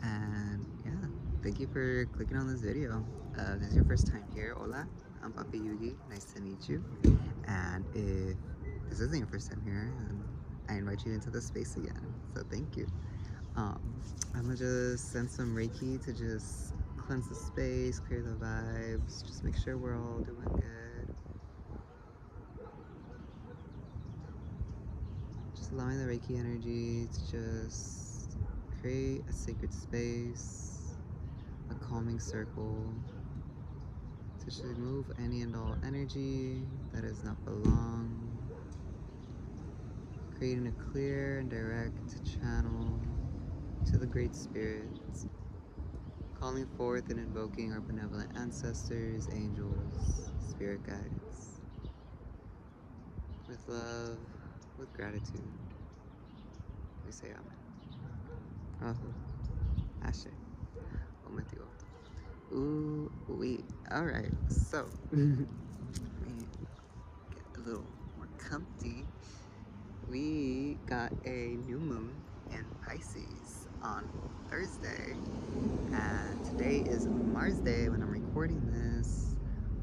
And yeah, thank you for clicking on this video. If this is your first time here, hola, I'm papi-Yugi, nice to meet you. And if this isn't your first time here, then I invite you into the space again, so thank you. I'm gonna just send some Reiki to just cleanse the space, clear the vibes, just make sure we're all doing good. Just allowing the Reiki energy to just create a sacred space, a calming circle, to just remove any and all energy that does not belong, creating a clear and direct channel to the Great Spirits, calling forth and invoking our benevolent ancestors, angels, spirit guides, with love, with gratitude. We say Amen. Oh, Ashe. Ometigo. Ooh, wee. Alright, so, let me get a little more comfy. We got a new moon in Pisces on Thursday, and today is Mars Day when I'm recording this.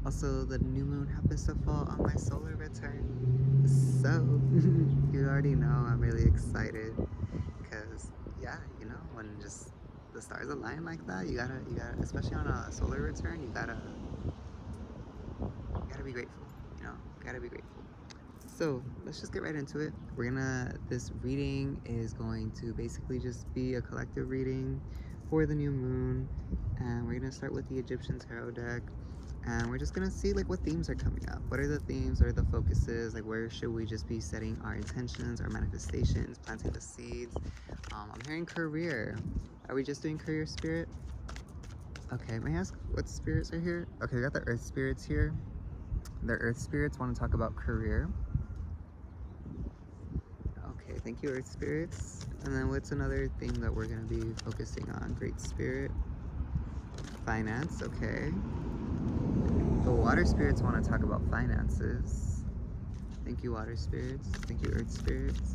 Also, the new moon happens to fall on my solar return, so you already know I'm really excited, because yeah, you know, when just the stars align like that, you gotta, especially on a solar return, you gotta be grateful, you know, gotta be grateful. So let's just get right into it. This reading is going to basically just be a collective reading for the new moon, and we're gonna start with the Egyptian tarot deck, and we're just gonna see like what themes are coming up. What are the themes? What are the focuses? Like, where should we just be setting our intentions, our manifestations, planting the seeds? I'm hearing career. Are we just doing career, spirit? Okay, may I ask what spirits are here? Okay, we got the earth spirits here. The earth spirits want to talk about career. Okay, thank you, earth spirits. And then what's another thing that we're going to be focusing on? Great spirit. Finance, okay. The water spirits want to talk about finances. Thank you, water spirits. Thank you, earth spirits.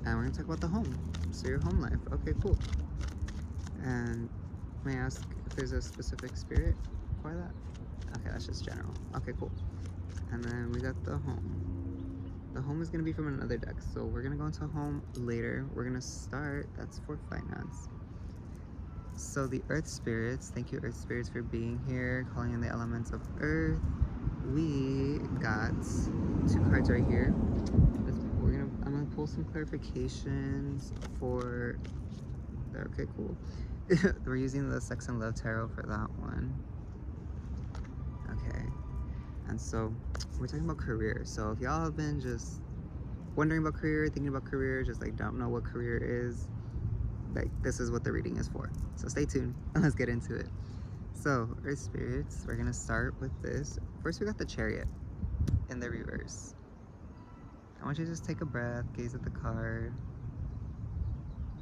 And we're going to talk about the home. So your home life. Okay, cool. And may I ask if there's a specific spirit for that? Okay, that's just general. Okay, cool. And then we got the home. The home is going to be from another deck, so we're going to go into home later. We're going to start, that's for finance. So the earth spirits, thank you earth spirits for being here, calling in the elements of earth. We got 2 cards right here. I'm going to pull some clarifications for, okay, cool. We're using the Sex and Love Tarot for that one. Okay. And so we're talking about career. So if y'all have been just wondering about career, thinking about career, just like don't know what career is, like this is what the reading is for. So stay tuned and let's get into it. So earth spirits, we're gonna start with this. First we got the Chariot in the reverse. I want you to just take a breath, gaze at the card.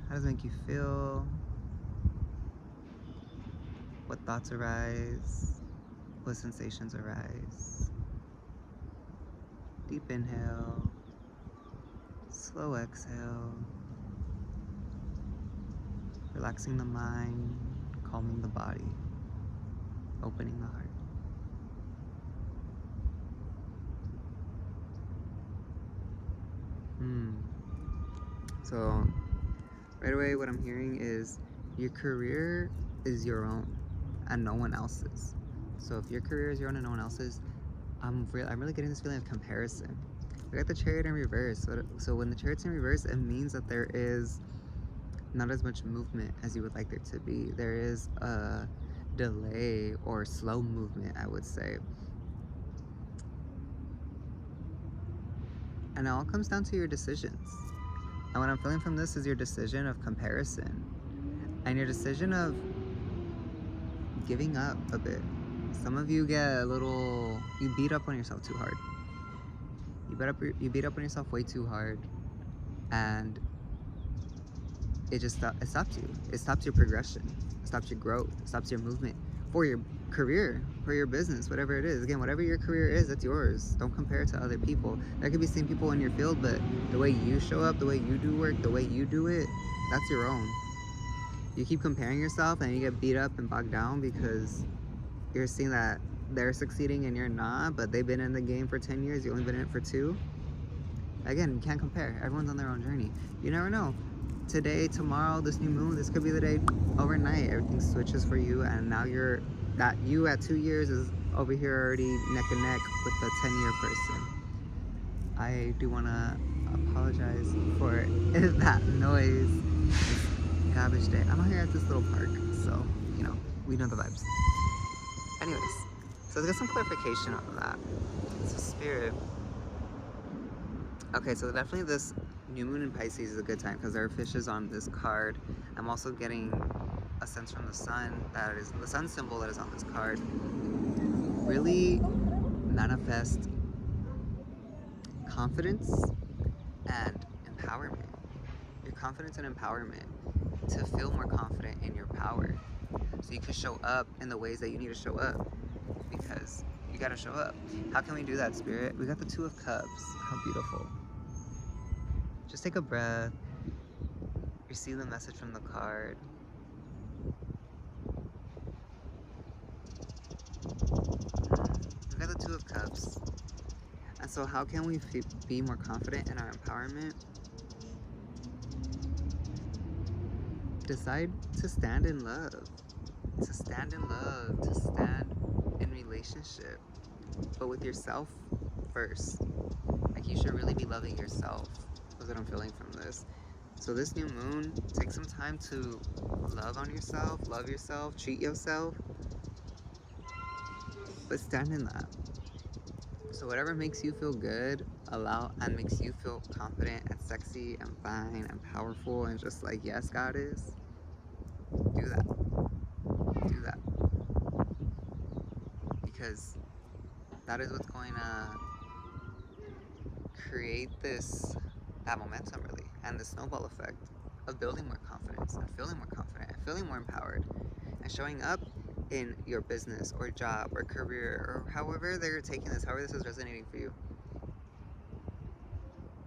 How does it make you feel? What thoughts arise? What sensations arise? Deep inhale, slow exhale, relaxing the mind, calming the body, opening the heart. So right away what I'm hearing is your career is your own and no one else's. So if your career is your own and no one else's, I'm really getting this feeling of comparison. We got the Chariot in reverse. So when the Chariot's in reverse, it means that there is not as much movement as you would like there to be. There is a delay or slow movement, I would say. And it all comes down to your decisions. And what I'm feeling from this is your decision of comparison and your decision of giving up a bit. Some of you get a little, you beat up on yourself too hard. You beat up on yourself way too hard, and it stops you. It stops your progression. It stops your growth. It stops your movement for your career, for your business, whatever it is. Again, whatever your career is, that's yours. Don't compare it to other people. There could be same people in your field, but the way you show up, the way you do work, the way you do it, that's your own. You keep comparing yourself and you get beat up and bogged down because you're seeing that they're succeeding and you're not, but they've been in the game for 10 years, you've only been in it for 2. Again, you can't compare. Everyone's on their own journey. You never know. Today, tomorrow, this new moon, this could be the day overnight. Everything switches for you, and now you at 2 years is over here already neck and neck with the 10-year person. I do want to apologize for that noise. It's garbage day. I'm out here at this little park, so, you know, we know the vibes. Anyways, so let's get some clarification on that. So, Spirit. Okay, so definitely this new moon in Pisces is a good time because there are fishes on this card. I'm also getting a sense from the sun, that is the sun symbol that is on this card. Really manifest confidence and empowerment. Your confidence and empowerment to feel more confident in your power. So you can show up in the ways that you need to show up because you gotta show up. How can we do that, Spirit? We got the 2 of Cups. How beautiful. Just take a breath. Receive the message from the card. We got the 2 of Cups. And so how can we be more confident in our empowerment? Decide to stand in love. To stand in love. To stand in relationship. But with yourself first. Like, you should really be loving yourself. That's what I'm feeling from this. So this new moon, take some time to love on yourself, love yourself, treat yourself, but stand in that. So whatever makes you feel good, allow, and makes you feel confident and sexy and fine and powerful and just like, yes, goddess, do that. Do that. Because that is what's going to create that momentum, really, and the snowball effect of building more confidence and feeling more confident and feeling more empowered and showing up in your business or job or career or however they're taking this, however this is resonating for you.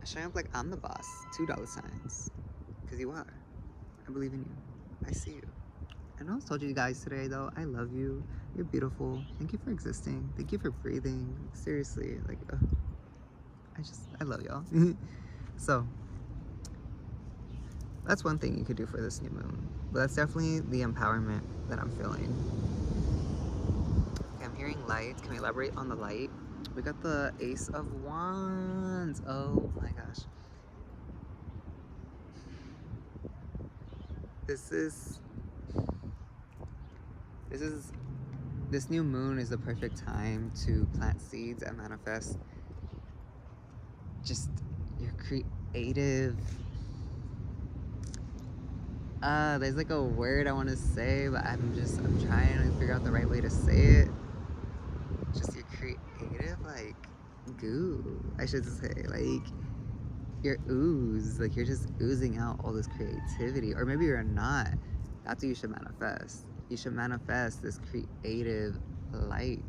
Showing up like I'm the boss, $2 signs, because you are. I believe in you. I see you. I know I told you guys today though, I love you. You're beautiful. Thank you for existing. Thank you for breathing. Seriously, like, I love y'all. So, that's one thing you could do for this new moon. But that's definitely the empowerment that I'm feeling. Okay, I'm hearing light. Can we elaborate on the light? We got the Ace of Wands. Oh my gosh. This new moon is the perfect time to plant seeds and manifest just your creative. There's like a word I want to say, but I'm trying to figure out the right way to say it. Just your creative, like, goo, I should say, like, your ooze, like, you're just oozing out all this creativity, or maybe you're not. That's what you should manifest. You should manifest this creative light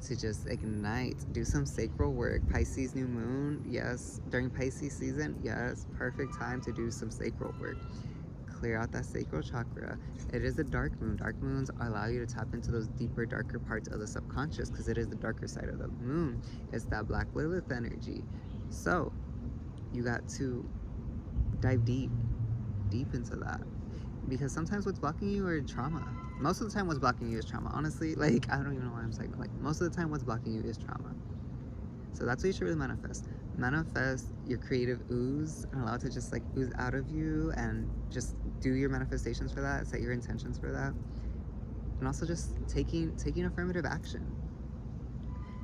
to just ignite, do some sacral work. Pisces new moon, yes. During Pisces season, yes, perfect time to do some sacral work. Clear out that sacral chakra. It is a dark moon. Dark moons allow you to tap into those deeper, darker parts of the subconscious because it is the darker side of the moon. It's that Black Lilith energy. So you got to dive deep into that, because sometimes what's blocking you are trauma. Most of the time what's blocking you is trauma, honestly. Like, I don't even know why I'm saying, like, most of the time what's blocking you is trauma. So that's what you should really manifest. Manifest your creative ooze and allow it to just like ooze out of you, and just do your manifestations for that, set your intentions for that. And also just taking affirmative action.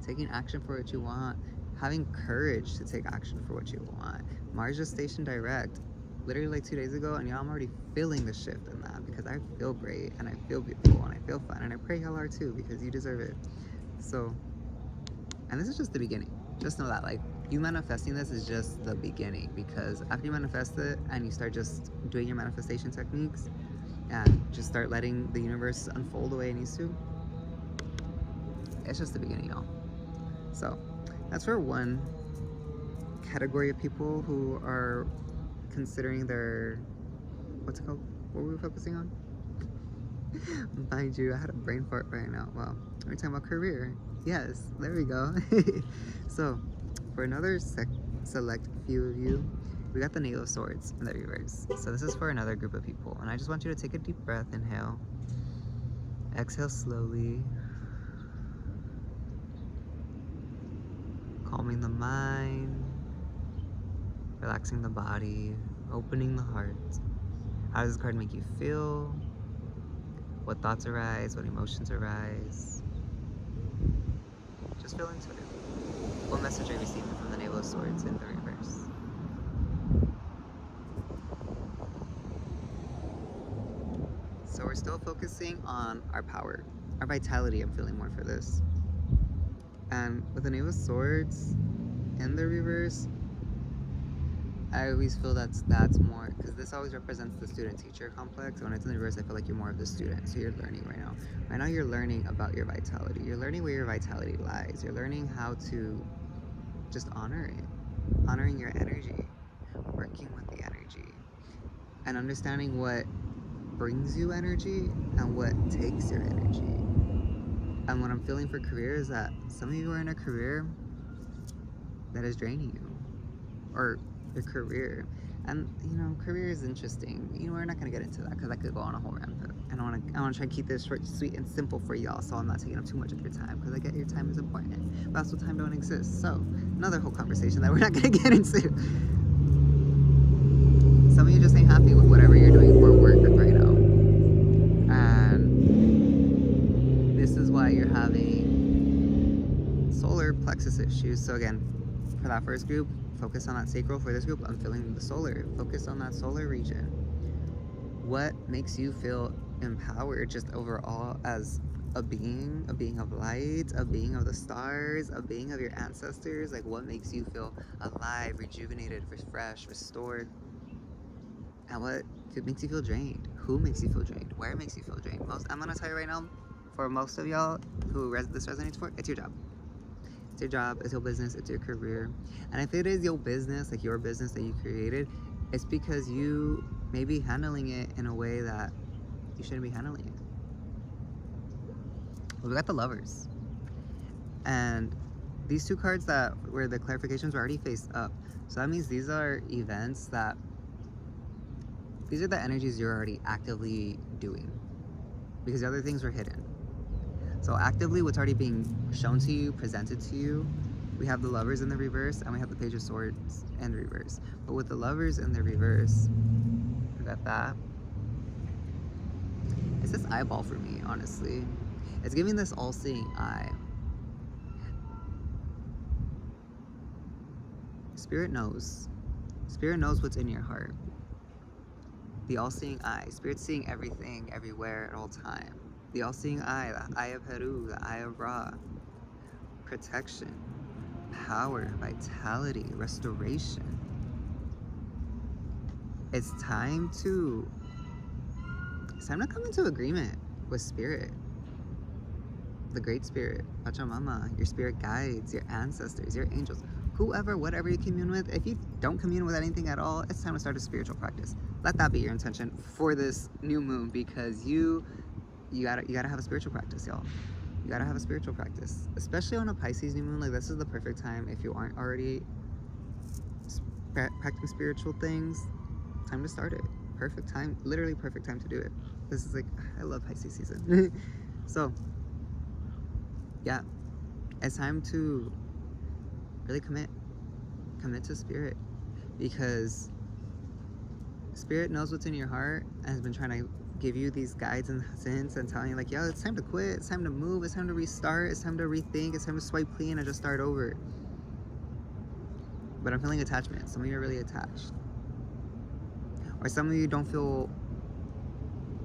Taking action for what you want. Having courage to take action for what you want. Mars just stationed direct literally like 2 days ago, and y'all, I'm already feeling the shift in that because I feel great and I feel beautiful and I feel fun, and I pray y'all are too because you deserve it. So, and this is just the beginning. Just know that, like, you manifesting this is just the beginning, because after you manifest it and you start just doing your manifestation techniques and just start letting the universe unfold the way it needs to, it's just the beginning, y'all. So that's for one category of people who are considering their, what's it called? What were we focusing on? Mind you, I had a brain fart right now. Well, we're talking about career. Yes, there we go. So, for another select few of you, we got the Knave of Swords in the reverse. So this is for another group of people. And I just want you to take a deep breath, inhale. Exhale slowly. Calming the mind. Relaxing the body. Opening the heart. How does this card make you feel? What thoughts arise? What emotions arise? Just feel into it. What message are you receiving from the Knave of Swords in the reverse? So we're still focusing on our power, our vitality. I'm feeling more for this. And with the Knave of Swords in the reverse, I always feel that's more, because this always represents the student-teacher complex. When it's in the reverse, I feel like you're more of the student, so you're learning right now. Right now you're learning about your vitality. You're learning where your vitality lies. You're learning how to just honor it, honoring your energy, working with the energy, and understanding what brings you energy and what takes your energy. And what I'm feeling for career is that some of you are in a career that is draining you, or your career. And you know, career is interesting. You know, we're not gonna get into that because I could go on a whole rampant. And I wanna try to keep this short, sweet, and simple for y'all, so I'm not taking up too much of your time, because I get your time is important. But also time don't exist. So another whole conversation that we're not gonna get into. Some of you just ain't happy with whatever you're doing for work right now. And this is why you're having solar plexus issues. So again, for that first group, focus on that sacral. For this group, I'm feeling the solar. Focus on that solar region. What makes you feel empowered just overall as a being of light, a being of the stars, a being of your ancestors? Like, what makes you feel alive, rejuvenated, refreshed, restored? And what makes you feel drained? Who makes you feel drained? Where makes you feel drained? I'm gonna tell you right now, for most of y'all who this resonates for, it's your job. It's your job, it's your business, it's your career. And if it is your business, like your business that you created, it's because you may be handling it in a way that you shouldn't be handling it. Well, we got the Lovers. And these two cards where the clarifications were already face up. So that means these are events that, these are the energies you're already actively doing, because the other things were hidden. So actively, what's already being shown to you, presented to you, we have the Lovers in the reverse, and we have the Page of Swords in the reverse. But with the Lovers in the reverse, we got that. It's this eyeball for me, honestly. It's giving this all-seeing eye. Spirit knows. Spirit knows what's in your heart. The all-seeing eye. Spirit's seeing everything, everywhere, at all time. The all-seeing eye, the eye of Heru, the eye of Ra. Protection, power, vitality, restoration. It's time to come into agreement with Spirit. The Great Spirit, Pachamama, your spirit guides, your ancestors, your angels, whoever, whatever you commune with. If you don't commune with anything at all, it's time to start a spiritual practice. Let that be your intention for this new moon, because you gotta have a spiritual practice, y'all. You gotta have a spiritual practice, especially on a Pisces new moon. Like, this is the perfect time. If you aren't already practicing spiritual things, time to start it. Perfect time, literally perfect time to do it. This is like, I love Pisces season. So yeah, it's time to really commit to Spirit, because Spirit knows what's in your heart and has been trying to give you these guides and hints and telling you, like, yo, it's time to quit, it's time to move, it's time to restart, it's time to rethink, it's time to swipe clean and just start over. But I'm feeling attachment. Some of you are really attached, or some of you don't feel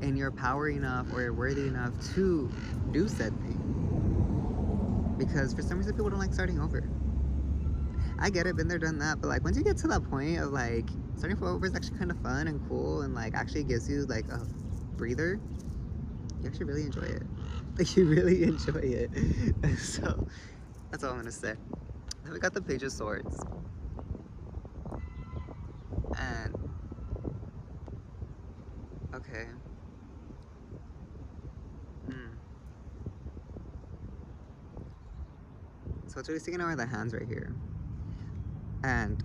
in your power enough or worthy enough to do said thing, because for some reason people don't like starting over. I get it, been there, done that, but like, once you get to that point of like starting over is actually kind of fun and cool and like actually gives you like a breather, you actually really enjoy it. Like, you really enjoy it. So that's all I'm gonna say. Then we got the Page of Swords, and okay, Mm. So it's really sticking out are the hands right here. And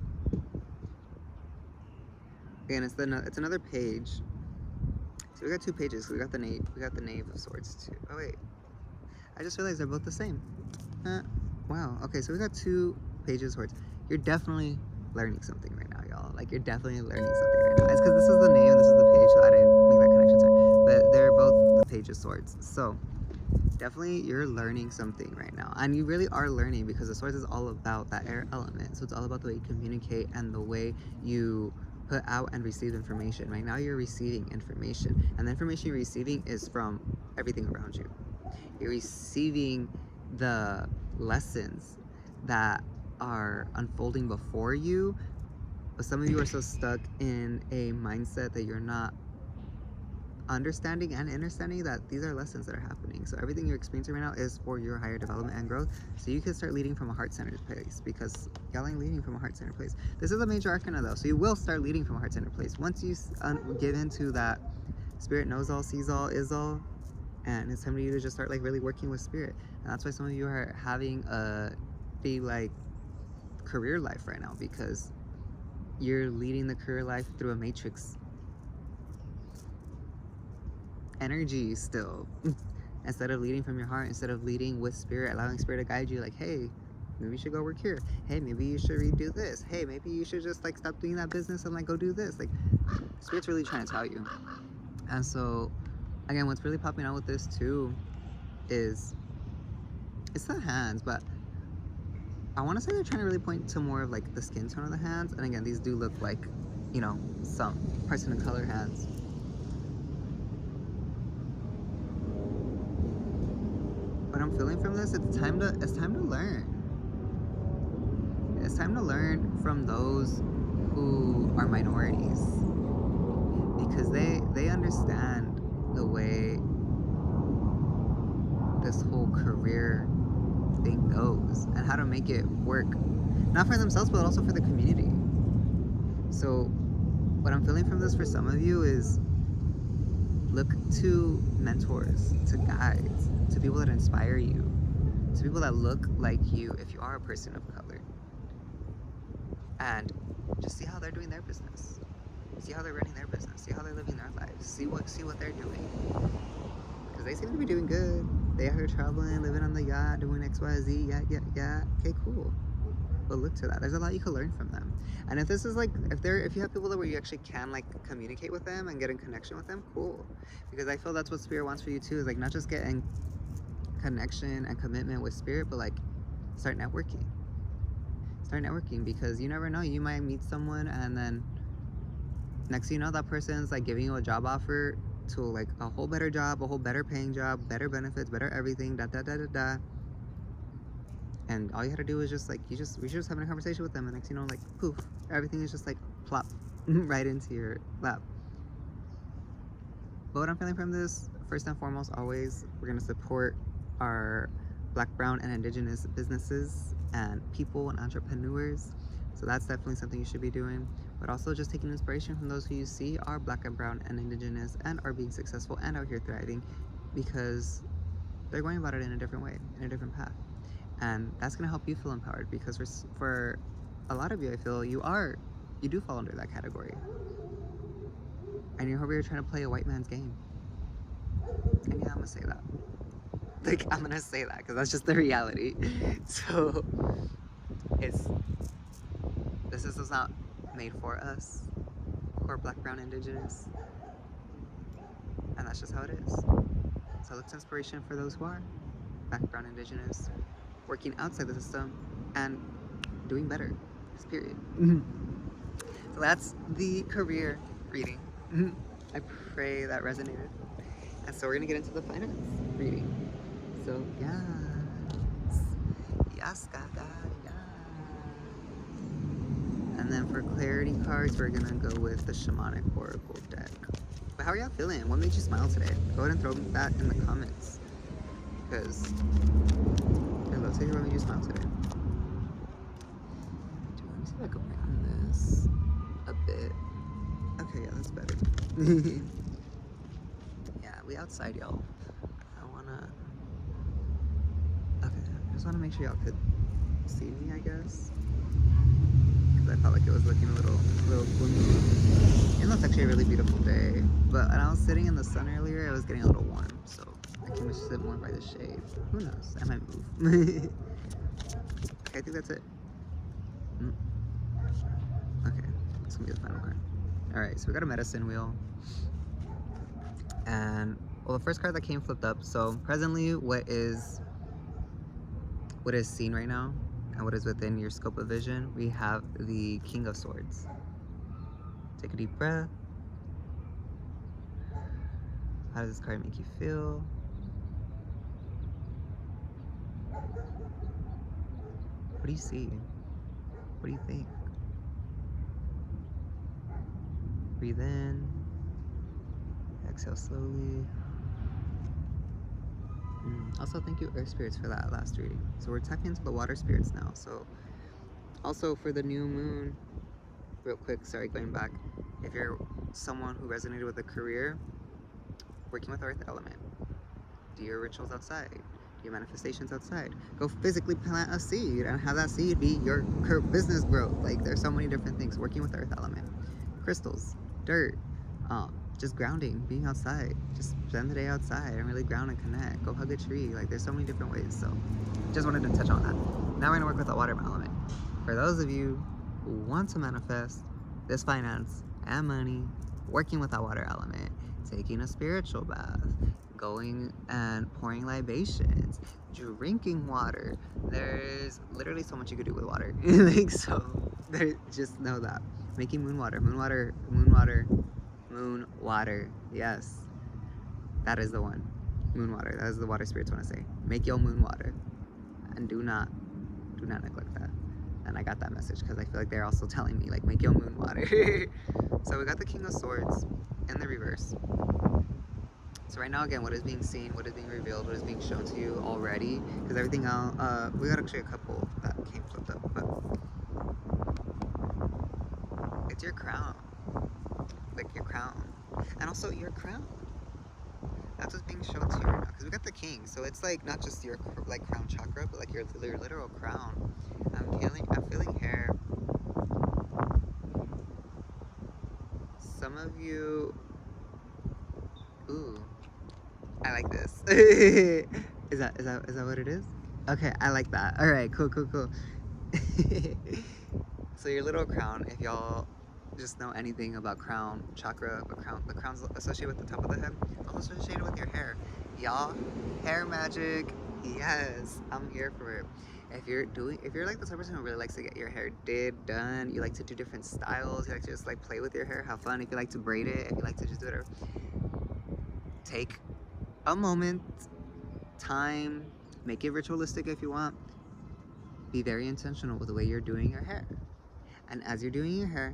again, it's another page. So we got 2 pages. We got the Knave of Swords too. Oh wait, I just realized they're both the same. Wow. Okay, so we got 2 pages of swords. You're definitely learning something right now, y'all. Like, you're definitely learning something right now. It's because this is the name and this is the page, so I didn't make that connection, sorry. But they're both the Page of Swords. So definitely you're learning something right now, and you really are learning, because the swords is all about that air element. So it's all about the way you communicate and the way you put out and receive information. Right now you're receiving information, and the information you're receiving is from everything around you. You're receiving the lessons that are unfolding before you, but some of you are so stuck in a mindset that you're not understanding and understanding that these are lessons that are happening. So everything you're experiencing right now is for your higher development and growth, so you can start leading from a heart-centered place, because y'all ain't leading from a heart-centered place. This is a major arcana though, so you will start leading from a heart-centered place once you get into that spirit knows all, sees all, is all. And it's time for you to just start like really working with spirit. And that's why some of you are having a big like career life right now, because you're leading the career life through a matrix energy still. Instead of leading from your heart, instead of leading with spirit, allowing spirit to guide you, like, hey, maybe you should go work here. Hey, maybe you should redo this. Hey, maybe you should just like stop doing that business and like go do this. Like, spirit's really trying to tell you. And so again, what's really popping out with this too is it's the hands, but I want to say they're trying to really point to more of like the skin tone of the hands. And again, these do look like, you know, some parts in the color hands. What I'm feeling from this, it's time to learn. It's time to learn from those who are minorities, because they understand the way this whole career thing goes and how to make it work, not for themselves but also for the community. So what I'm feeling from this for some of you is look to mentors, to guides, to people that inspire you, to people that look like you if you are a person of color, and just see how they're doing their business, see how they're running their business, see how they're living their lives, see what they're doing, because they seem to be doing good. They out here traveling, living on the yacht, doing XYZ, yeah. Okay, cool. But look to that. There's a lot you can learn from them. And if this is like, if you have people where you actually can like communicate with them and get in connection with them, cool. Because I feel that's what spirit wants for you too, is like not just get in connection and commitment with spirit, but like start networking. Start networking, because you never know, you might meet someone and then next thing you know, that person's like giving you a job offer to like a whole better job, a whole better paying job, better benefits, better everything, and all you had to do was just like, we were just having a conversation with them, and next you know, like poof, everything is just like plop right into your lap. But what I'm feeling from this, first and foremost, always, we're going to support our Black, brown, and indigenous businesses and people and entrepreneurs. So that's definitely something you should be doing. But also just taking inspiration from those who you see are Black and brown and indigenous and are being successful and out here thriving, because they're going about it in a different way, in a different path. And that's going to help you feel empowered, because for a lot of you, I feel you do fall under that category. And you're over here trying to play a white man's game. And yeah, I'm going to say that. Like, I'm going to say that because that's just the reality. So, this is not made for us, or Black, brown, indigenous. And that's just how it is. So look to inspiration for those who are Black, brown, indigenous, working outside the system and doing better. Period. So that's the career reading. I pray that resonated. And so we're gonna get into the finance reading. So yes, Gaga, yes. And then for clarity cards, we're gonna go with the Shamanic Oracle deck. But how are y'all feeling? What made you smile today? Go ahead and throw that in the comments, because I'd love to hear what made you smile today. Let me see if I can brand this a bit. Okay, yeah, that's better. Yeah, we outside, y'all. I don't want to make sure y'all could see me, I guess. Because I felt like it was looking a little gloomy. Even though it's actually a really beautiful day. But when I was sitting in the sun earlier, it was getting a little warm. So I can sit more by the shade. Who knows? I might move. Okay, I think that's it. Okay, it's gonna be the final card. Alright, so we got a medicine wheel. And, well, the first card that came flipped up. So presently, what is seen right now and what is within your scope of vision, we have the King of Swords. Take a deep breath. How does this card make you feel? What do you see? What do you think? Breathe in. Exhale slowly. Also, thank you, Earth Spirits, for that last reading. So we're tapping into the Water Spirits now. So also for the new moon, real quick, sorry, going back. If you're someone who resonated with a career, working with Earth element, do your rituals outside, do your manifestations outside. Go physically plant a seed and have that seed be your business growth. Like, there's so many different things. Working with Earth element, crystals, dirt, just grounding, being outside. Just spend the day outside and really ground and connect. Go hug a tree. Like, there's so many different ways. So just wanted to touch on that. Now we're gonna work with the water element. For those of you who want to manifest this finance and money, working with that water element, taking a spiritual bath, going and pouring libations, drinking water. There's literally so much you could do with water. Like, so just know that. Making moon water. Yes, that is the one. Moon water. That is the water spirits want to say. Make your moon water, and do not neglect that. And I got that message because I feel like they're also telling me, like, make your moon water. So we got the King of Swords in the reverse. So right now, again, what is being seen, what is being revealed, what is being shown to you already, because everything else, we got actually a couple that came flipped up, but it's your crown. Like, your crown. And also your crown. That's what's being shown to you right now, because we got the King, so it's like not just your like crown chakra, but like your literal crown. I'm feeling hair. Some of you, ooh, I like this. Is that what it is? Okay, I like that. All right, cool. So your little crown, if y'all just know anything about crown chakra, the crown's associated with the top of the head, also associated with your hair. Y'all, hair magic, yes, I'm here for it. If you're like the type of person who really likes to get your hair done, you like to do different styles, you like to just like play with your hair, have fun. If you like to braid it, if you like to just do whatever, take a moment, time, make it ritualistic if you want. Be very intentional with the way you're doing your hair. And as you're doing your hair,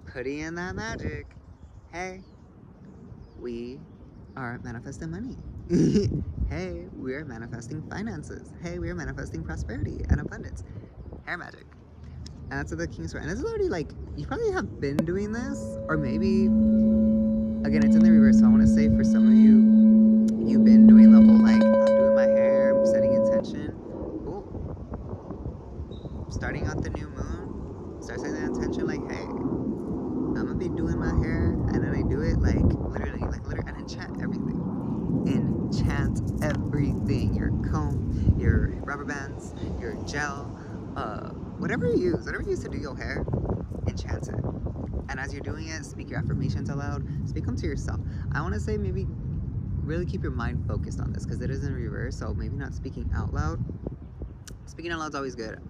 putting in that magic, hey, we are manifesting money. Hey, we are manifesting finances. Hey, we are manifesting prosperity and abundance. Hair magic. And that's the King's Sword. And this is already like, you probably have been doing this, or maybe, again, it's in the reverse. So I want to say for some of you, you've been doing the whole like, I'm doing my hair, I'm setting intention. Cool. Starting out the new moon, start setting the intention like, hey, I'm gonna be doing my hair, and then I do it like literally, and enchant everything. Enchant everything. Your comb, your rubber bands, your gel, whatever you use to do your hair, enchant it. And as you're doing it, speak your affirmations aloud. Speak them to yourself. I want to say maybe really keep your mind focused on this because it is in reverse. So maybe not speaking out loud. Speaking out loud is always good.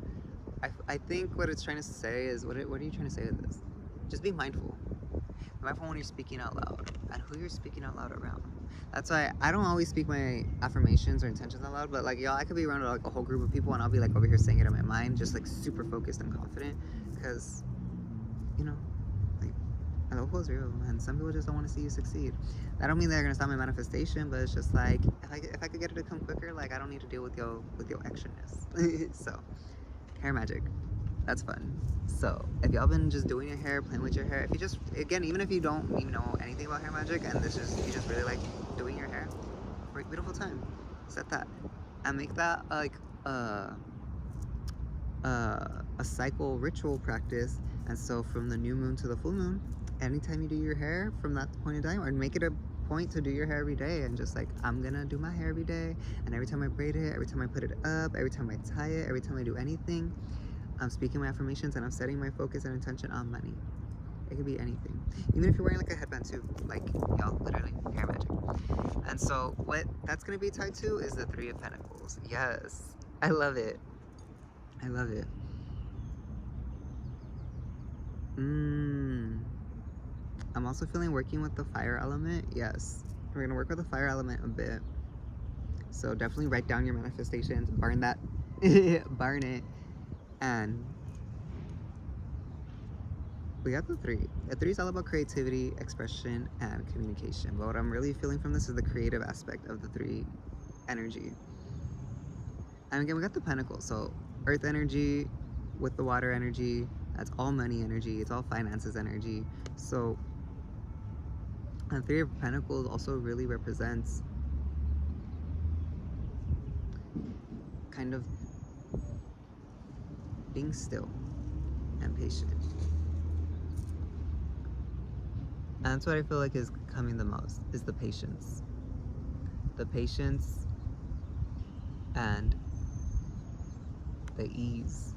I think what it's trying to say is, what are you trying to say with this? Just be mindful. Be mindful when you're speaking out loud and who you're speaking out loud around. That's why I don't always speak my affirmations or intentions out loud, but like, y'all, I could be around like a whole group of people and I'll be like over here saying it in my mind, just like super focused and confident, because, you know, like, hope is real, and some people just don't want to see you succeed. That don't mean they're gonna stop my manifestation, but it's just like, if I could get it to come quicker, like, I don't need to deal with your extraness. So, hair magic. That's fun. So, if y'all been just doing your hair, playing with your hair, if you just, again, even if you don't even know anything about hair magic, and you just really like doing your hair, great, beautiful time. Set that. And make that, like, a cycle ritual practice. And so from the new moon to the full moon, anytime you do your hair from that point in time, or make it a point to do your hair every day, and just like, I'm gonna do my hair every day, and every time I braid it, every time I put it up, every time I tie it, every time I do anything, I'm speaking my affirmations and I'm setting my focus and intention on money. It could be anything, even if you're wearing like a headband too, like, y'all, literally hair magic. And so what that's gonna be tied to is the Three of Pentacles. Yes, I love it. I love it. I'm also feeling working with the fire element. Yes, we're gonna work with the fire element a bit. So definitely write down your manifestations, burn that, burn it. And we got the three. The three is all about creativity, expression, and communication. But what I'm really feeling from this is the creative aspect of the three energy. And again, we got the pentacles. So earth energy with the water energy, that's all money energy. It's all finances energy. So the Three of Pentacles also really represents kind of being still and patient. And that's what I feel like is coming the most, is the patience. The patience and the ease.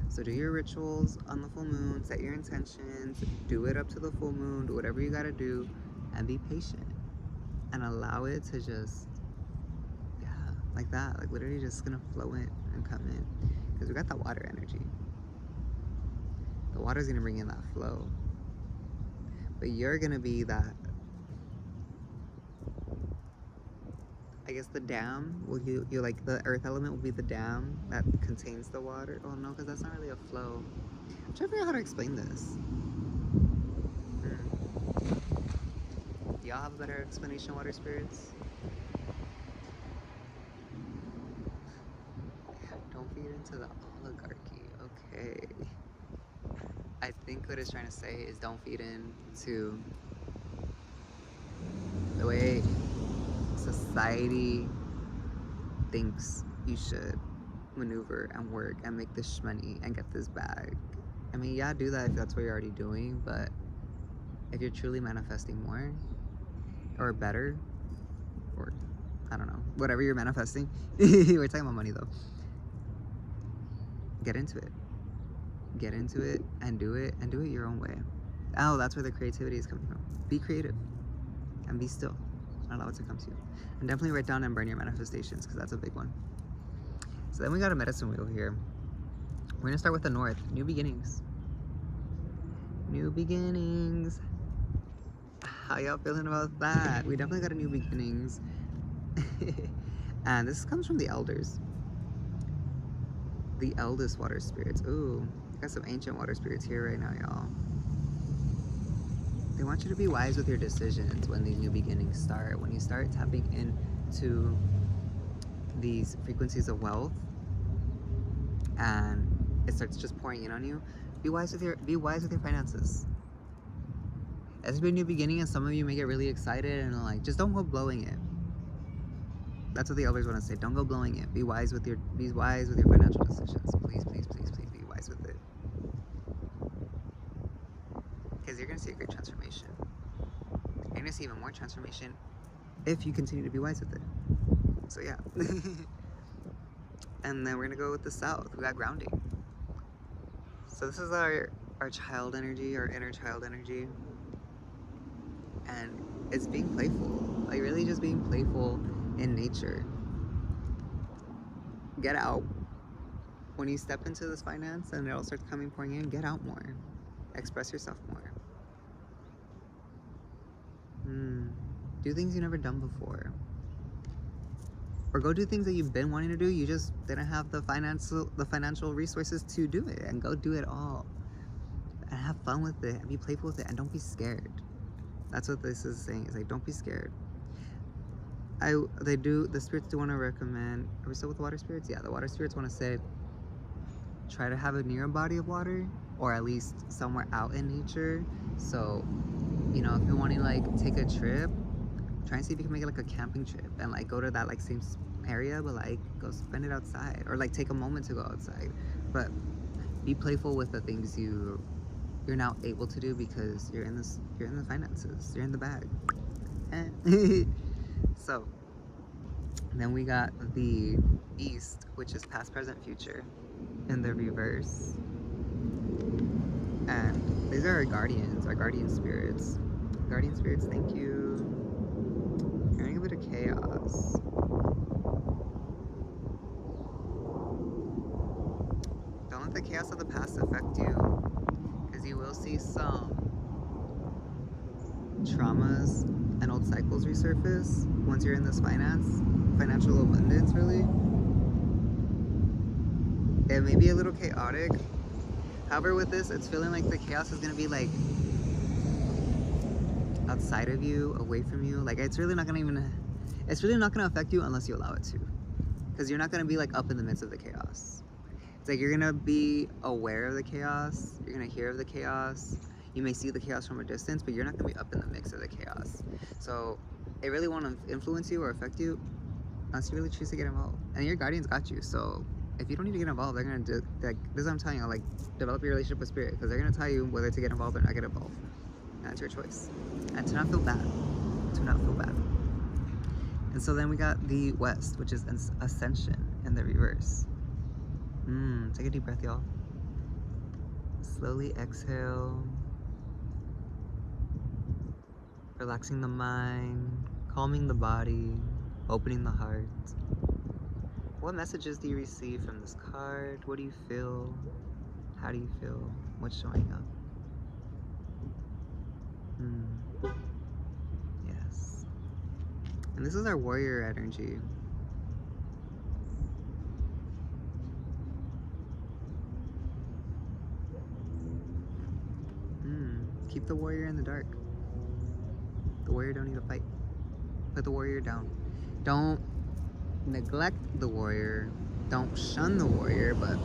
So do your rituals on the full moon, set your intentions, do it up to the full moon, do whatever you gotta do, and be patient. And allow it to just, yeah, like that, like literally just gonna flow in and come in. Because we got that water energy. The water's gonna bring in that flow. But you're gonna be that, I guess the dam, will you like the earth element will be the dam that contains the water. Oh no, because that's not really a flow. I'm trying to figure out how to explain this. Y'all have a better explanation, water spirits? Don't feed into the oligarchy. Okay. I think what it's trying to say is don't feed into the way society thinks you should maneuver and work and make this money and get this bag. I mean, yeah, do that if that's what you're already doing, but if you're truly manifesting more or better, or I don't know, whatever you're manifesting, we're talking about money though, get into it. Get into it and do it your own way. Oh, that's where the creativity is coming from. Be creative and be still. Allow it to come to you. And definitely write down and burn your manifestations, because that's a big one. So then we got a medicine wheel here. We're gonna start with the north. New beginnings. New beginnings. How y'all feeling about that? We definitely got a new beginnings. And this comes from the elders. The eldest water spirits. Ooh, I got some ancient water spirits here right now, y'all. They want you to be wise with your decisions when these new beginnings start. When you start tapping into these frequencies of wealth and it starts just pouring in on you, be wise with your finances. It's been a new beginning, and some of you may get really excited and like, just don't go blowing it. That's what the elders want to say. Don't go blowing it. Be wise with your financial decisions. Please, please, please, please be wise with it. Because you're gonna see a great transformation. You're gonna see even more transformation if you continue to be wise with it. So yeah. And then we're gonna go with the south. We got grounding. So this is our child energy, our inner child energy. And it's being playful. Like really just being playful in nature. Get out. When you step into this finance and it all starts pouring in, get out more. Express yourself more. Do things you've never done before. Or go do things that you've been wanting to do, you just didn't have the financial resources to do it, and go do it all. And have fun with it, and be playful with it, and don't be scared. That's what this is saying, is like, don't be scared. The spirits do want to recommend, are we still with the water spirits? Yeah, the water spirits want to say, try to have it near a body of water, or at least somewhere out in nature. So, you know, if you're wanting to like take a trip, try and see if you can make it like a camping trip and like go to that like same area, but like go spend it outside, or like take a moment to go outside. But be playful with the things you're now able to do, because you're in the finances, you're in the bag. So then we got the East, which is past, present, future in the reverse. And these are our guardians, our guardian spirits. Guardian spirits, thank you. Hearing a bit of chaos. Don't let the chaos of the past affect you, because you will see some traumas and old cycles resurface once you're in this financial abundance, really. It may be a little chaotic. However, with this, it's feeling like the chaos is gonna be like outside of you, away from you. Like it's really not gonna affect you unless you allow it to, because you're not gonna be like up in the midst of the chaos. It's like you're gonna be aware of the chaos, you're gonna hear of the chaos, you may see the chaos from a distance, but you're not gonna be up in the mix of the chaos. So it really won't influence you or affect you unless you really choose to get involved. And your guardians got you. So if you don't need to get involved, they're gonna do, like, this is what I'm telling you, like, develop your relationship with spirit, because they're gonna tell you whether to get involved or not get involved. And that's your choice. And to not feel bad. To not feel bad. And so then we got the West, which is ascension in the reverse. Take a deep breath, y'all. Slowly exhale. Relaxing the mind, calming the body, opening the heart. What messages do you receive from this card? What do you feel? How do you feel? What's showing up? Yes. And this is our warrior energy. Keep the warrior in the dark. The warrior don't need to fight. Put the warrior down. Don't neglect the warrior. Don't shun the warrior, but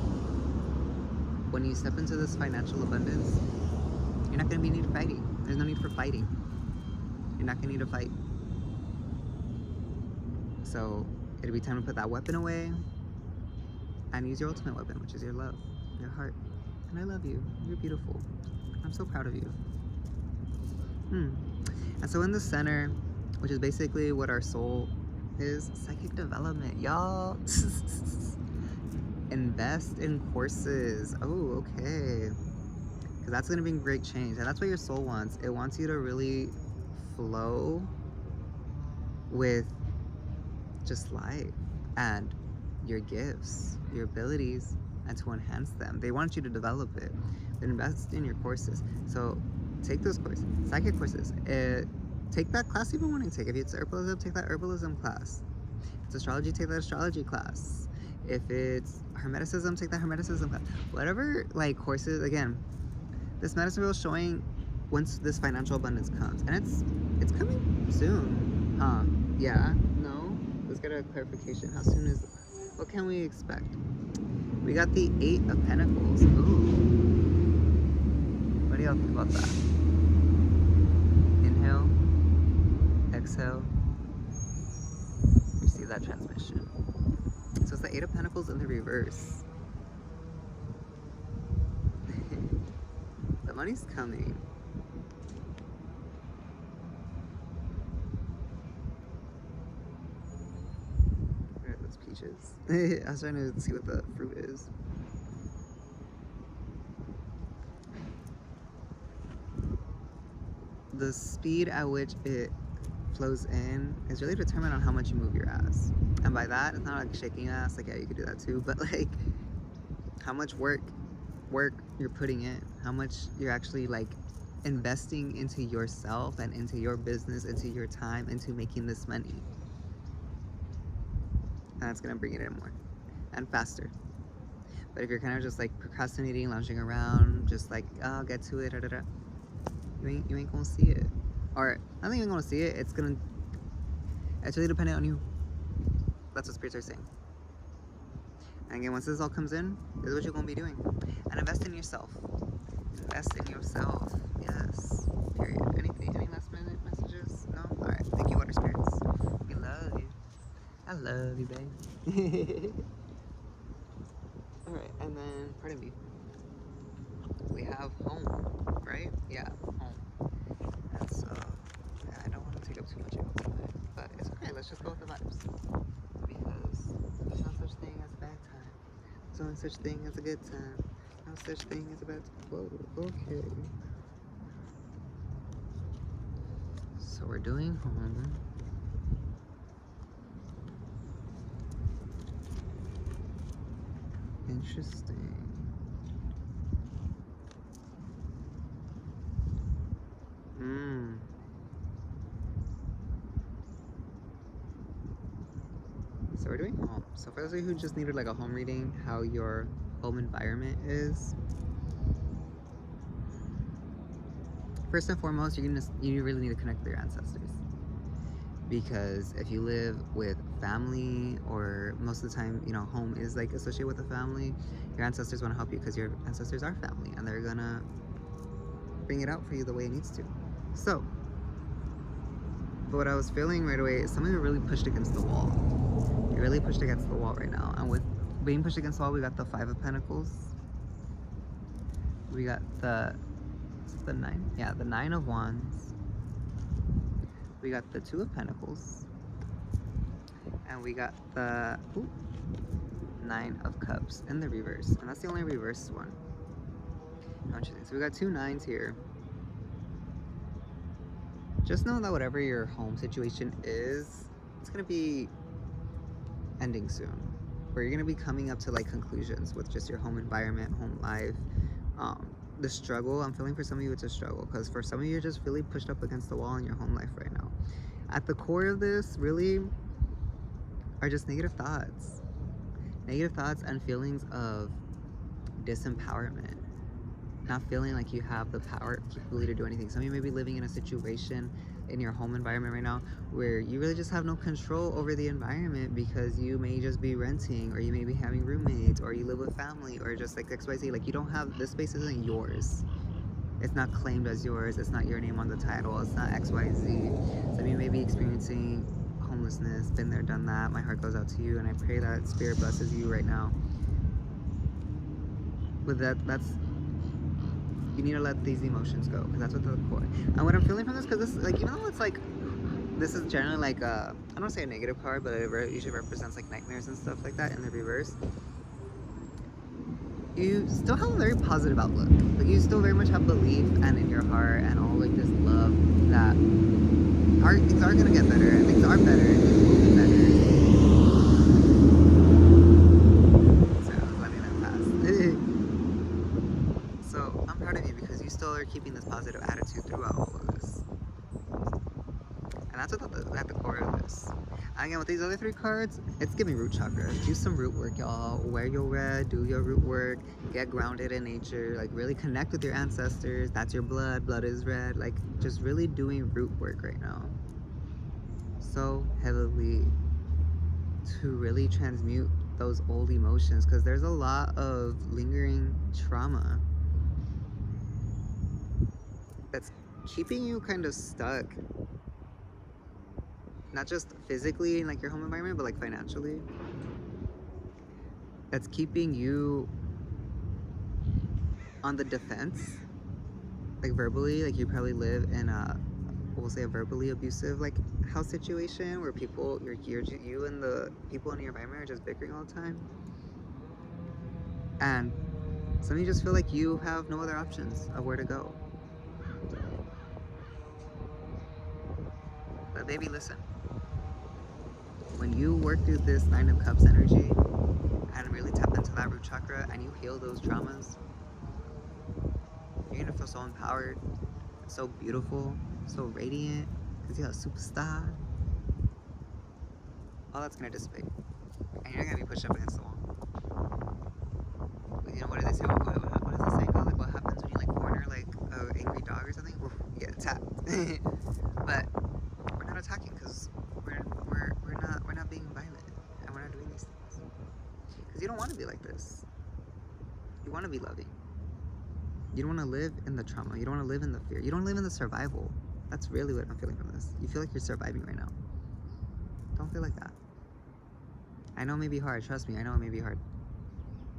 when you step into this financial abundance, you're not going to be need fighting. There's no need for fighting. You're not going to need to fight. So it'll be time to put that weapon away and use your ultimate weapon, which is your love, your heart. And I love you. You're beautiful. I'm so proud of you. And so in the center, which is basically what our soul is, psychic development, y'all. Invest in courses. Oh, okay. Because that's going to bring great change. And that's what your soul wants. It wants you to really flow with just life and your gifts, your abilities, and to enhance them. They want you to develop it. Invest in your courses. So take those courses, psychic courses. Take that class you've been wanting to take. If it's herbalism, take that herbalism class. If it's astrology, take that astrology class. If it's hermeticism, take that hermeticism class. Whatever, like, courses. Again, this medicine wheel is showing once this financial abundance comes, and it's coming soon. Yeah, no. Let's get a clarification. How soon is it? What can we expect? We got the 8 of Pentacles. Ooh. What do y'all think about that? Inhale. Exhale. Receive that transmission. So it's the 8 of Pentacles in the reverse. The money's coming. Where are those peaches? I was trying to see what the fruit is. The speed at which it flows in is really determined on how much you move your ass. And by that, it's not like shaking your ass, like, yeah, you could do that too, but like how much work you're putting in, how much you're actually like investing into yourself and into your business, into your time, into making this money. And that's gonna bring it in more and faster. But if you're kind of just like procrastinating, lounging around, just like, oh, I'll get to it, you ain't gonna see it. Or I don't think you're gonna see it. It's really dependent on you. That's what spirits are saying. And again, once this all comes in, this is what you're gonna be doing. And invest in yourself. Invest in yourself. Yes. Period. Any last minute messages? No? Alright. Thank you, water spirits. We love you. I love you, babe. Alright, and then, pardon me, we have home, right? Yeah, home. And so, yeah, I don't want to take up too much of your time, but it's okay, let's just go with the vibes. Because there's no such thing as a bad time. There's no such thing as a good time. No such thing as a bad time. Whoa, okay. So we're doing home. Interesting. So we're doing home. So for those of you who just needed like a home reading, how your home environment is. First and foremost, you really need to connect with your ancestors. Because if you live with family, or most of the time, you know, home is like associated with a family, your ancestors want to help you because your ancestors are family and they're gonna bring it out for you the way it needs to. So, but what I was feeling right away is some of you really pushed against the wall. You're really pushed against the wall right now. And with being pushed against the wall, we got the 5 of Pentacles. We got the 9? Yeah, the 9 of Wands. We got the 2 of Pentacles. And we got the 9 of Cups in the reverse. And that's the only reverse one. Interesting. So we got 2 9s here. Just know that whatever your home situation is, it's going to be ending soon. Where you're going to be coming up to like conclusions with just your home environment, home life. The struggle, I'm feeling for some of you it's a struggle. Because for some of you, you're just really pushed up against the wall in your home life right now. At the core of this, really, are just negative thoughts. Negative thoughts and feelings of disempowerment. Not feeling like you have the power, capability to do anything. Some of you may be living in a situation in your home environment right now where you really just have no control over the environment because you may just be renting, or you may be having roommates, or you live with family, or just like XYZ. Like you don't have, this space isn't yours. It's not claimed as yours. It's not your name on the title. It's not XYZ. Some of you may be experiencing homelessness, been there, done that. My heart goes out to you, and I pray that Spirit blesses you right now. With that, you need to let these emotions go, because that's what the core. And what I'm feeling from this, because this, like, even though it's like, this is generally like I don't want to say a negative card, but it usually represents like nightmares and stuff like that in the reverse. You still have a very positive outlook. Like you still very much have belief and in your heart and all like this love that things are gonna get better, and things are better, and things will be better. Sorry, I was letting that pass. So I'm proud of you because you still are keeping this positive attitude throughout all of this. And that's what at the core of this. And again, with these other 3 cards, it's giving root chakra. Do some root work, y'all. Wear your red, do your root work, get grounded in nature, like really connect with your ancestors. That's your blood. Blood is red. Like just really doing root work right now. So heavily to really transmute those old emotions, because there's a lot of lingering trauma that's keeping you kind of stuck. Not just physically in like your home environment, but like financially. That's keeping you on the defense, like verbally. Like you probably live in we'll say a verbally abusive like house situation where people, you and the people in your environment are just bickering all the time. And some of you just feel like you have no other options of where to go. But baby, listen. When you work through this 9 of Cups energy and really tap into that root chakra and you heal those traumas, you're gonna feel so empowered, so beautiful, so radiant, because you're a superstar. All that's gonna dissipate. And you're not gonna be pushed up against the wall. But you know, what do they say? What is the saying called? Like, what happens when you like corner like an angry dog or something? Oof, you get attacked. But we're not attacking because we're not being violent, and we're not doing these things. Because you don't want to be like this. You want to be loving. You don't want to live in the trauma. You don't want to live in the fear. You don't live in the survival. That's really what I'm feeling from this. You feel like you're surviving right now. Don't feel like that. I know it may be hard. Trust me, I know it may be hard.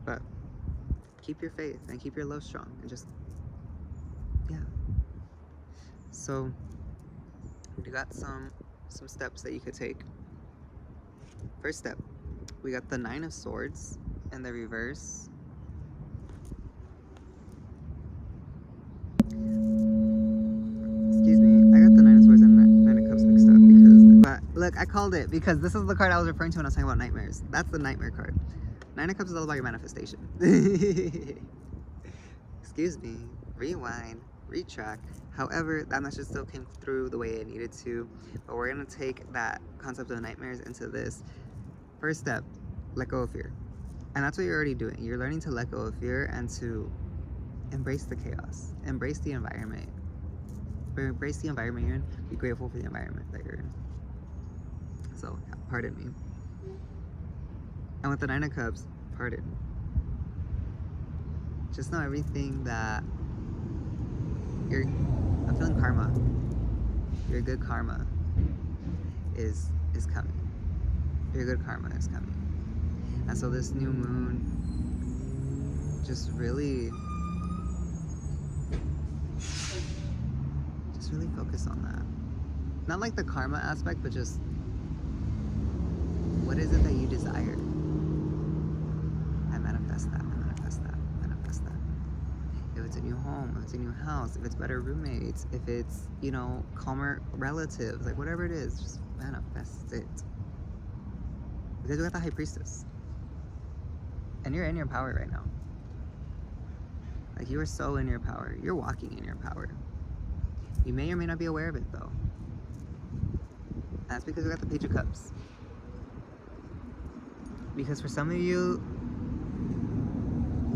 But keep your faith and keep your love strong and just, yeah. So we got some steps that you could take. First step, we got the 9 of Swords in the reverse. Excuse me, I got the 9 of Swords and 9 of Cups mixed up but look, I called it because this is the card I was referring to when I was talking about nightmares. That's the nightmare card. 9 of Cups is all about your manifestation. Excuse me, rewind, retrack. However, that message still came through the way it needed to, but we're gonna take that concept of nightmares into this. First step, let go of fear. And that's what you're already doing. You're learning to let go of fear and to embrace the chaos, embrace the environment. Embrace the environment you're in, be grateful for the environment that you're in. So, pardon me. And with the 9 of Cups, pardon. Just know everything that I'm feeling karma. Your good karma is coming. Your good karma is coming. And so this new moon, just really focus on that. Not like the karma aspect, but just what is it that you desire? I manifest that, I manifest that, I manifest that. If it's a new home, if it's a new house, if it's better roommates, if it's, you know, calmer relatives, like whatever it is, just manifest it. Because we got the High Priestess. And you're in your power right now. Like, you are so in your power. You're walking in your power. You may or may not be aware of it, though. And that's because we got the Page of Cups. Because for some of you,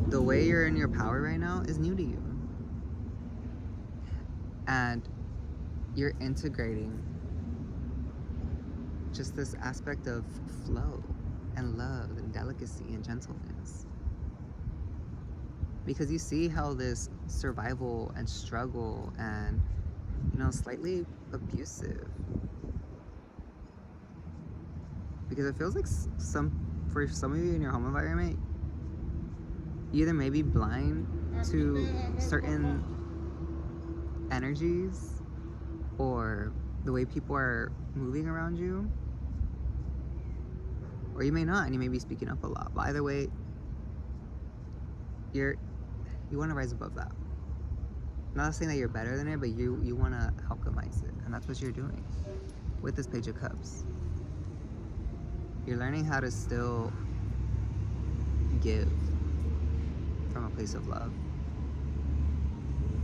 the way you're in your power right now is new to you. And you're integrating just this aspect of flow and love and delicacy and gentleness. Because you see how this survival and struggle and, you know, slightly abusive. Because it feels like for some of you in your home environment, you either may be blind to certain energies or the way people are moving around you, or you may not, and you may be speaking up a lot. But either way, you want to rise above that. Not saying that you're better than it, but you want to alchemize it, and that's what you're doing with this Page of Cups. You're learning how to still give from a place of love,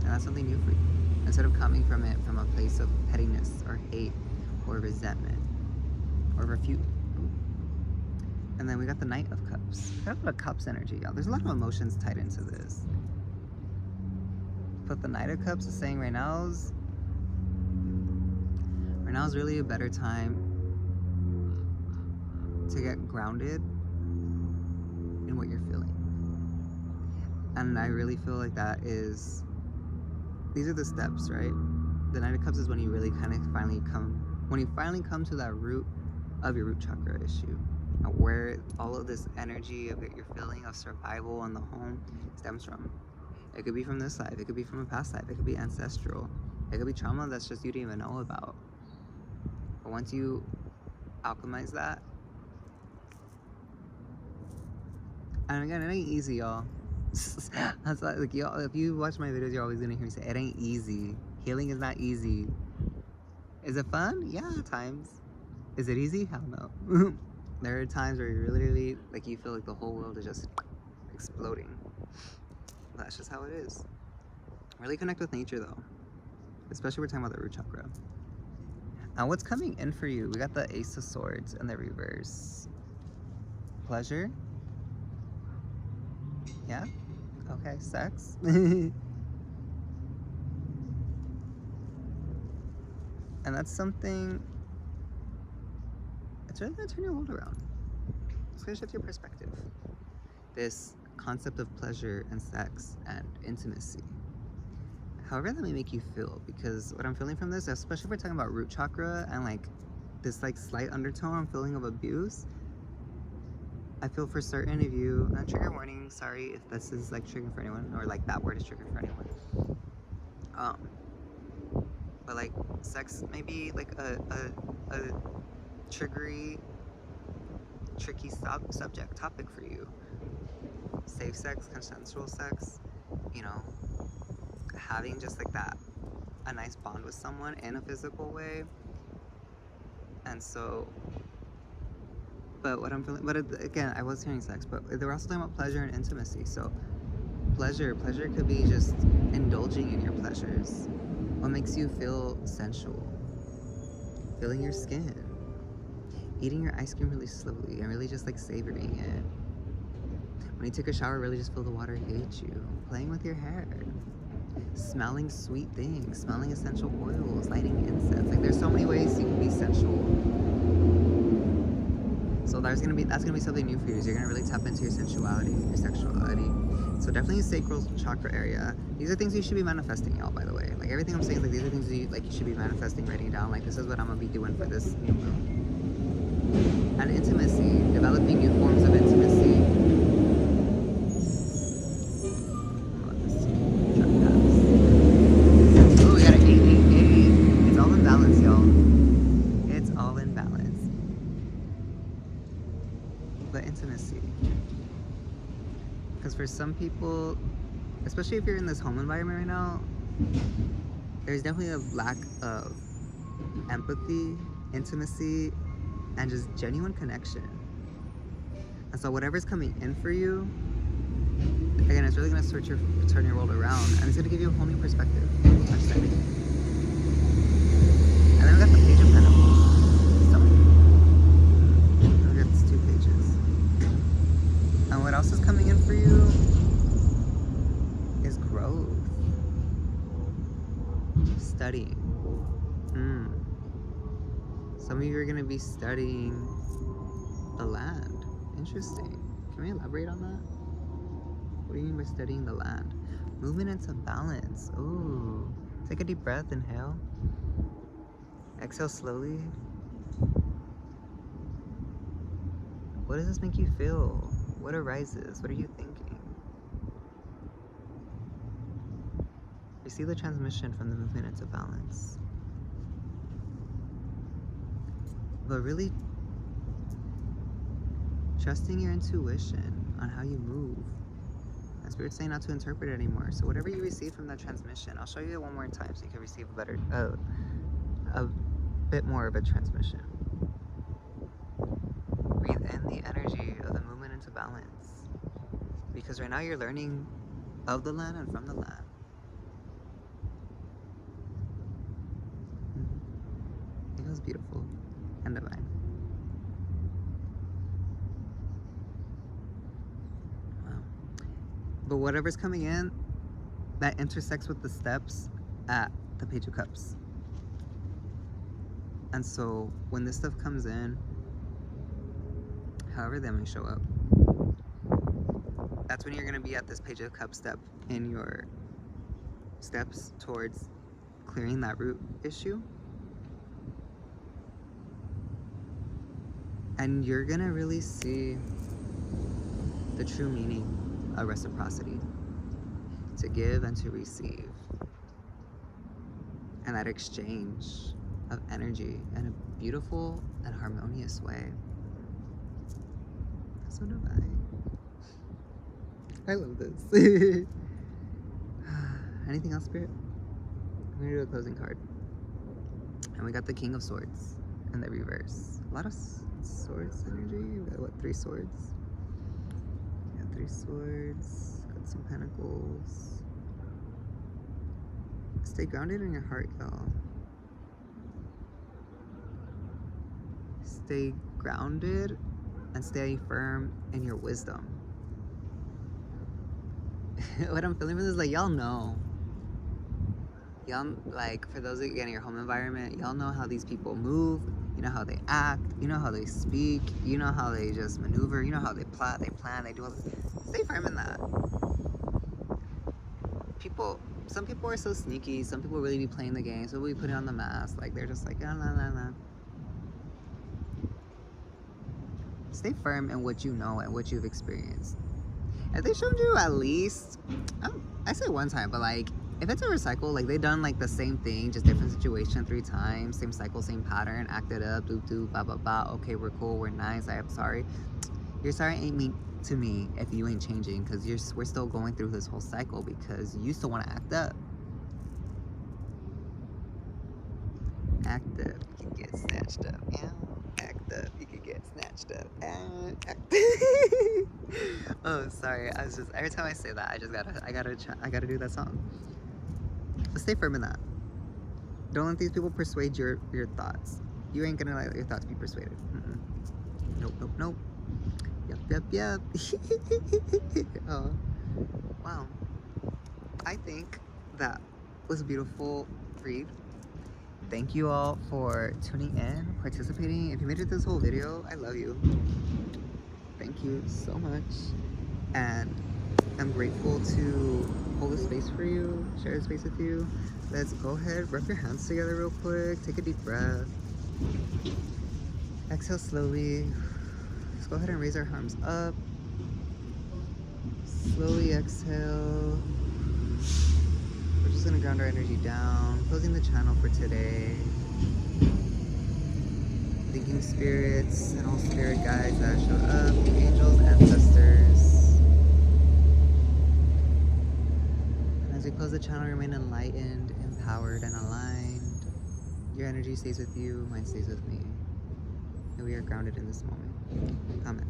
and that's something new for you. Instead of coming from it from a place of pettiness or hate or resentment or refute. And then we got the Knight of Cups. We got a lot of Cups energy, y'all. There's a lot of emotions tied into this. But the Knight of Cups is saying right now is really a better time to get grounded in what you're feeling. And I really feel like these are the steps, right? The Knight of Cups is when you really kind of finally come to that root of your root chakra issue, where all of this energy of what you're feeling of survival in the home stems from. It could be from this life, it could be from a past life, it could be ancestral, it could be trauma that's just you didn't even know about. But once you alchemize that, and again, it ain't easy, y'all. That's like y'all, if you watch my videos, you're always gonna hear me say it ain't easy. Healing is not easy. Is it fun? Yeah, at times. Is it easy? Hell no. There are times where you literally, like, you feel like the whole world is just exploding. But that's just how it is. Really connect with nature, though. Especially we're talking about the root chakra. Now, what's coming in for you? We got the Ace of Swords in the reverse. Pleasure? Yeah? Okay, sex? And that's something, it's really gonna turn your world around. It's gonna shift your perspective. This concept of pleasure and sex and intimacy. However that may make you feel, because what I'm feeling from this, especially if we're talking about root chakra and like this like slight undertone I'm feeling of abuse, I feel for certain of you, trigger warning, sorry if this is like triggering for anyone, or like that word is triggering for anyone. But like sex may be like a triggery, tricky subject topic for you. Safe sex, consensual sex, you know, having just like that, a nice bond with someone in a physical way. And so, but what I'm feeling, but again, I was hearing sex, but they were also talking about pleasure and intimacy. So pleasure could be just indulging in your pleasures. What makes you feel sensual? Feeling your skin, eating your ice cream really slowly and really just like savoring it. When you take a shower, really just feel the water hit you. Playing with your hair, smelling sweet things, smelling essential oils, lighting incense. Like there's so many ways you can be sensual. So that's gonna be something new for you. So you're gonna really tap into your sensuality, your sexuality. So definitely your sacral chakra area. These are things you should be manifesting, y'all, by the way. Like everything I'm saying is like these are things you should be manifesting, writing down. Like this is what I'm gonna be doing for this new moon. And intimacy, developing new forms of intimacy. Oh, we got an 888. It's all in balance, y'all. It's all in balance. But intimacy. Because for some people, especially if you're in this home environment right now, there's definitely a lack of empathy, intimacy, and just genuine connection. And so whatever's coming in for you, again, it's really going to turn your world around, and it's going to give you a whole new perspective, understanding. And then we got the Page of Pentacles. Look at these 2 pages. And what else is coming in for you is growth. Studying. Some of you are going to be studying the land. Interesting. Can we elaborate on that? What do you mean by studying the land? Movement into balance. Ooh. Take a deep breath. Inhale. Exhale slowly. What does this make you feel? What arises? What are you thinking? Receive the transmission from the movement into balance. But really trusting your intuition on how you move. And Spirit's saying not to interpret it anymore. So whatever you receive from that transmission, I'll show you it one more time so you can receive a bit more of a transmission. Breathe in the energy of the movement into balance. Because right now you're learning of the land and from the land. It feels beautiful and divine. Wow. But whatever's coming in, that intersects with the steps at the Page of Cups. And so when this stuff comes in, however they may show up, that's when you're going to be at this Page of Cups step in your steps towards clearing that root issue. And you're going to really see the true meaning of reciprocity, to give and to receive, and that exchange of energy in a beautiful and harmonious way. That's so divine. I love this. Anything else, Spirit? I'm gonna do a closing card. And we got the King of Swords in the reverse. A lot of swords energy. We got what, 3 swords? Yeah, 3 swords. Got some pentacles. Stay grounded in your heart, y'all. Stay grounded and stay firm in your wisdom. What I'm feeling from this is like, y'all know. Y'all, like, for those of you, again, in your home environment, y'all know how these people move. You know how they act. You know how they speak. You know how they just maneuver. You know how they plot, they plan, they do all this. Stay firm in that. Some people are so sneaky. Some people really be playing the game. Some people be putting on the mask. Like, they're just like, la la la la. stay firm in what you know and what you've experienced. If they showed you at least, I say one time, but like, if it's a recycle, like they done like the same thing, just different situation 3 times, same cycle, same pattern, acted up, do, blah, blah, blah, okay, we're cool, we're nice, I'm sorry. Your sorry ain't mean to me if you ain't changing, because we're still going through this whole cycle because you still want to act up. Act up, you can get snatched up, yeah. Act up, you can get snatched up, act Oh, sorry, I was just, every time I say that, I gotta do that song. But stay firm in that. Don't let these people persuade your thoughts. You ain't gonna let your thoughts be persuaded. Nope. Yep. Oh, wow. I think that was a beautiful read. Thank you all for tuning in, participating. If you made it this whole video, I love you. Thank you so much. And I'm grateful to hold a space for you, share a space with you. Let's go ahead, rub your hands together real quick. Take a deep breath. Exhale slowly. Let's go ahead and raise our arms up. Slowly exhale. We're just gonna ground our energy down. Closing the channel for today. Thanking spirits and all spirit guides that showed up. Angels, ancestors. And as we close the channel, remain enlightened, empowered, and aligned. Your energy stays with you, mine stays with me. And we are grounded in this moment. Amen.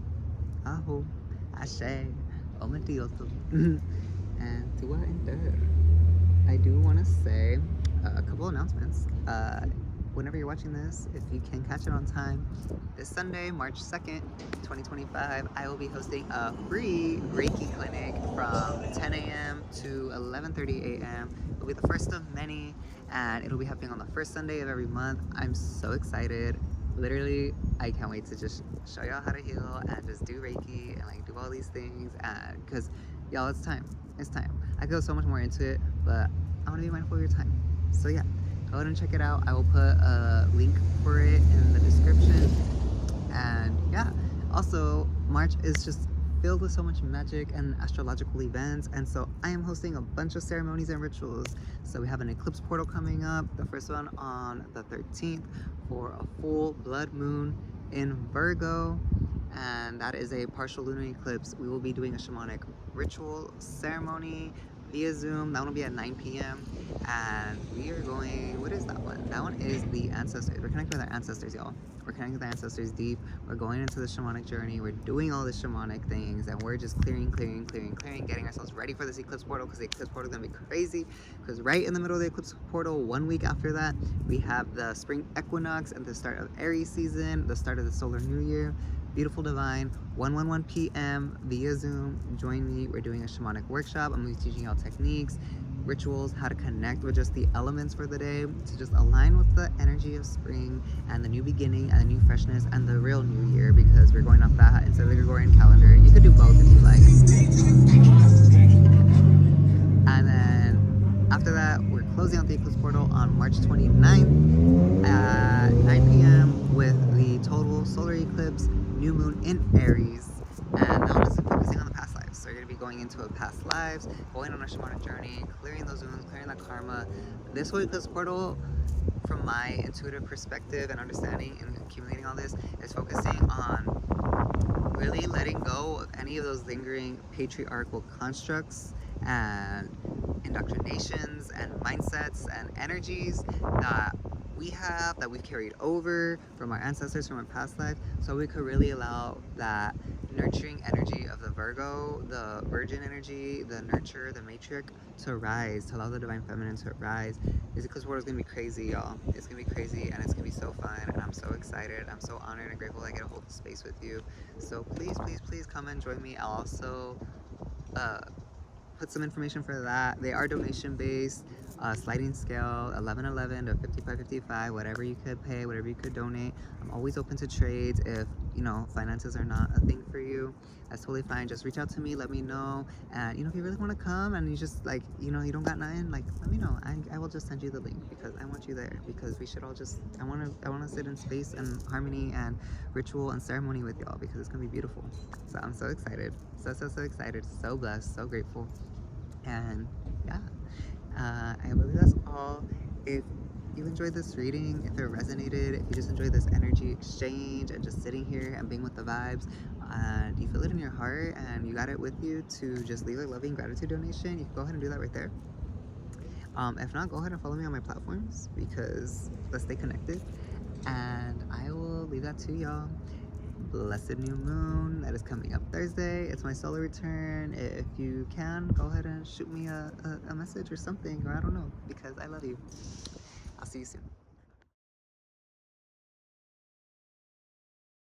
Aho, Ashe, Omatioto. And to what end? I do want to say a couple announcements. Whenever you're watching this, if you can catch it on time, this Sunday, March 2nd, 2025, I will be hosting a free Reiki clinic from 10 a.m. to 11:30 a.m. It'll be the first of many, and it'll be happening on the first Sunday of every month. I'm so excited. Literally, I can't wait to just show y'all how to heal and just do Reiki and like do all these things. And because y'all, it's time. I could go so much more into it, but I want to be mindful of your time. So yeah, go ahead and check it out. I will put a link for it in the description. And yeah, also March is just filled with so much magic and astrological events, and so I am hosting a bunch of ceremonies and rituals. So we have an eclipse portal coming up, the first one on the 13th for a full blood moon in Virgo, and that is a partial lunar eclipse. We will be doing a shamanic ritual ceremony via Zoom. That one will be at 9 p.m. and we are going, what is that one? That one is the ancestors. We're connecting with our ancestors, y'all. We're connecting with our ancestors deep. We're going into the shamanic journey. We're doing all the shamanic things, and we're just clearing, getting ourselves ready for this eclipse portal, because the eclipse portal is gonna be crazy. Because right in the middle of the eclipse portal, 1 week after that, we have the spring equinox and the start of Aries season, the start of the solar new year. Beautiful divine, 1:11 p.m. via Zoom. Join me. We're doing a shamanic workshop. I'm gonna be teaching y'all techniques, rituals, how to connect with just the elements for the day to just align with the energy of spring and the new beginning and the new freshness and the real new year, because we're going off that instead of the Gregorian calendar. You could do both if you like. And then after that, we're closing out the eclipse portal on March 29th at 9 p.m. with the total solar eclipse, new moon in Aries. And that one is focusing on the past lives. So you're going to be going into a past lives, going on a shamanic journey, clearing those wounds, clearing that karma. This whole eclipse portal, from my intuitive perspective and understanding and accumulating all this, is focusing on really letting go of any of those lingering patriarchal constructs and indoctrinations and mindsets and energies that we have, that we've carried over from our ancestors, from our past life, so we could really allow that nurturing energy of the Virgo, the virgin energy, the nurture, the matriarch, to rise, to allow the divine feminine to rise. This eclipse world is gonna be crazy, y'all. It's gonna be crazy, and it's gonna be so fun, and I'm so excited. I'm so honored and grateful I get to hold the space with you. So please come and join me. I'll also put some information for that. They are donation based, sliding scale, 1111 to 5555, whatever you could pay, whatever you could donate. I'm always open to trades. If you know, finances are not a thing for you, that's totally fine. Just reach out to me, let me know. And you know, if you really want to come and you just like, you know, you don't got nothing, like, let me know. I will just send you the link because I want you there, because we should all just, I want to sit in space and harmony and ritual and ceremony with y'all, because it's gonna be beautiful. So I'm so excited, so excited, so blessed, so grateful. And yeah, I believe that's all. If you enjoyed this reading, if it resonated, if you just enjoyed this energy exchange and just sitting here and being with the vibes, and you feel it in your heart and you got it with you to just leave a loving gratitude donation, you can go ahead and do that right there. If not, go ahead and follow me on my platforms, because let's stay connected. And I will leave that to y'all. Blessed new moon that is coming up Thursday. It's my solar return. If you can, go ahead and shoot me a message or something, or I don't know, because I love you. I'll see you soon.